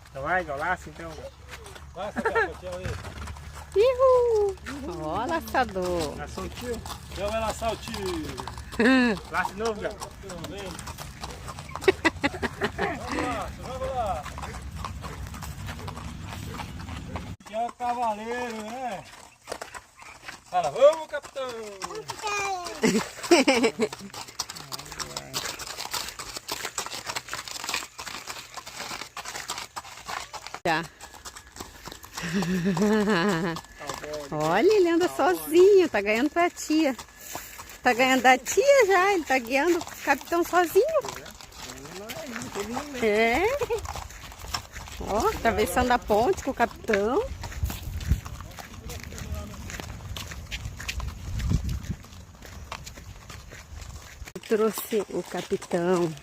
Então vai, laça então. Laça, cara, o tio aí. Ihu! Ó, laçador. Laçou o tio. Já vai laçar o tio. Laça de novo, Gá. Vem. Vamos lá. Aqui é o cavaleiro, né? Fala, vamos, capitão. Já. Olha, ele anda sozinho, tá ganhando pra tia. Tá ganhando da tia já, ele tá guiando o capitão sozinho. É. Ó, atravessando a ponte com o capitão. Trouxe o capitão.